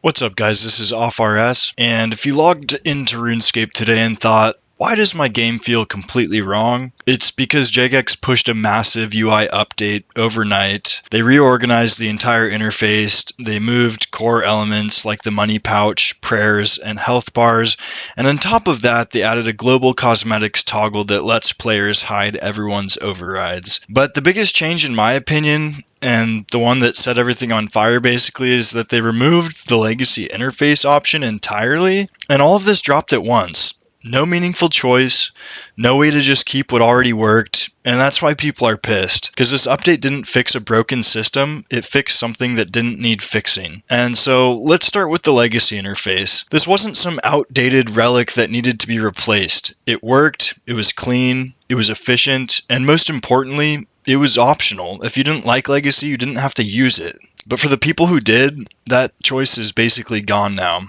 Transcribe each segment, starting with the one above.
What's up, guys? This is RS, and if you logged into RuneScape today and thought, why does my game feel completely wrong? It's because Jagex pushed a massive UI update overnight. They reorganized the entire interface, they moved core elements like the money pouch, prayers, and health bars, and on top of that, they added a global cosmetics toggle that lets players hide everyone's overrides. But the biggest change in my opinion, and the one that set everything on fire basically, is that they removed the legacy interface option entirely, and all of this dropped at once. No meaningful choice, no way to just keep what already worked, and that's why people are pissed. Because this update didn't fix a broken system, it fixed something that didn't need fixing. And so let's start with the legacy interface. This wasn't some outdated relic that needed to be replaced. It worked, it was clean, it was efficient, and most importantly, it was optional. If you didn't like legacy, you didn't have to use it. But for the people who did, that choice is basically gone now.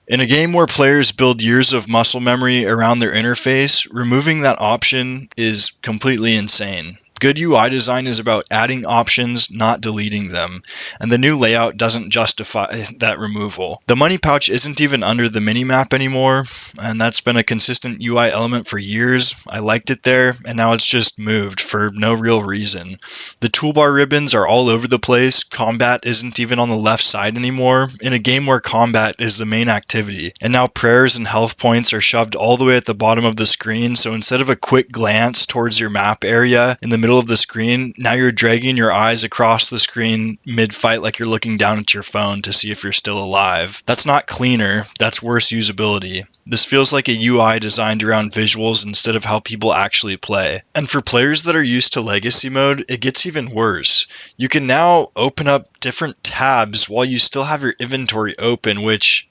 In a game where players build years of muscle memory around their interface, removing that option is completely insane. Good UI design is about adding options, not deleting them, and the new layout doesn't justify that removal. The money pouch isn't even under the minimap anymore, and that's been a consistent UI element for years. I liked it there, and now it's just moved for no real reason. The toolbar ribbons are all over the place. Combat isn't even on the left side anymore, in a game where combat is the main activity. And now prayers and health points are shoved all the way at the bottom of the screen, so instead of a quick glance towards your map area in the middle of the screen, now you're dragging your eyes across the screen mid-fight like you're looking down at your phone to see if you're still alive. That's not cleaner, that's worse usability. This feels like a UI designed around visuals instead of how people actually play. And for players that are used to legacy mode, it gets even worse. You can now open up different tabs while you still have your inventory open, which,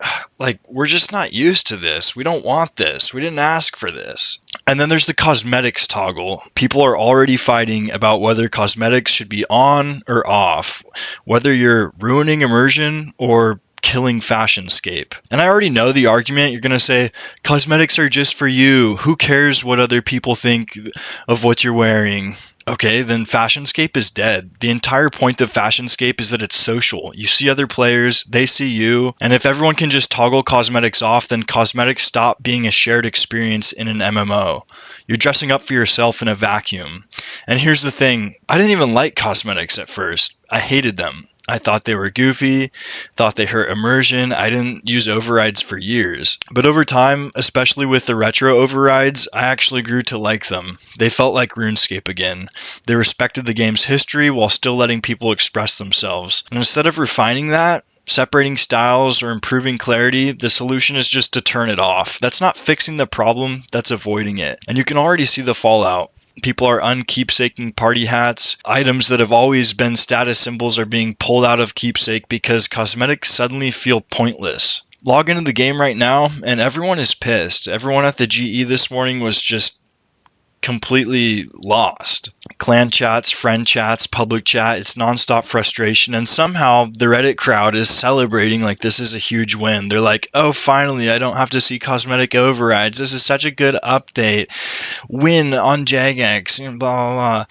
we're just not used to this. We don't want this. We didn't ask for this. And then there's the cosmetics toggle. People are already fighting about whether cosmetics should be on or off, whether you're ruining immersion or killing fashionscape. And I already know the argument. You're going to say, cosmetics are just for you. Who cares what other people think of what you're wearing? Okay, then fashionscape is dead. The entire point of fashionscape is that it's social. You see other players, they see you, and if everyone can just toggle cosmetics off, then cosmetics stop being a shared experience in an MMO. You're dressing up for yourself in a vacuum. And here's the thing, I didn't even like cosmetics at first. I hated them. I thought they were goofy, thought they hurt immersion. I didn't use overrides for years. But over time, especially with the retro overrides, I actually grew to like them. They felt like RuneScape again. They respected the game's history while still letting people express themselves. And instead of refining that, separating styles, or improving clarity, the solution is just to turn it off. That's not fixing the problem, that's avoiding it. And you can already see the fallout. People are unkeepsaking party hats. Items that have always been status symbols are being pulled out of keepsake because cosmetics suddenly feel pointless. Log into the game right now and everyone is pissed. Everyone at the GE this morning was just completely lost. Clan chats, friend chats, public chat, it's nonstop frustration, and somehow the Reddit crowd is celebrating like this is a huge win. They're like, oh, finally, I don't have to see cosmetic overrides. This is such a good update. Win on Jagex, blah, blah, blah.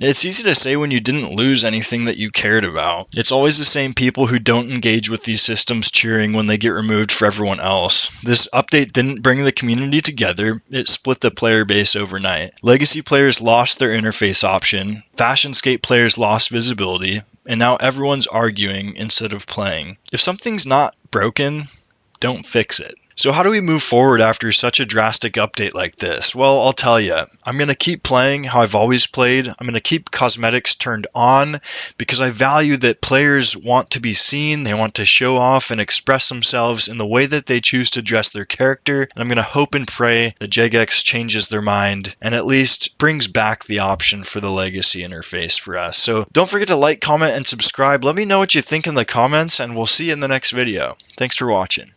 It's easy to say when you didn't lose anything that you cared about. It's always the same people who don't engage with these systems cheering when they get removed for everyone else. This update didn't bring the community together, it split the player base overnight. Legacy players lost their interface option, fashionscape players lost visibility, and now everyone's arguing instead of playing. If something's not broken, don't fix it. So how do we move forward after such a drastic update like this? Well, I'll tell you, I'm going to keep playing how I've always played. I'm going to keep cosmetics turned on because I value that players want to be seen, they want to show off and express themselves in the way that they choose to dress their character. And I'm going to hope and pray that Jagex changes their mind and at least brings back the option for the legacy interface for us. So don't forget to like, comment, and subscribe. Let me know what you think in the comments, and we'll see you in the next video. Thanks for watching.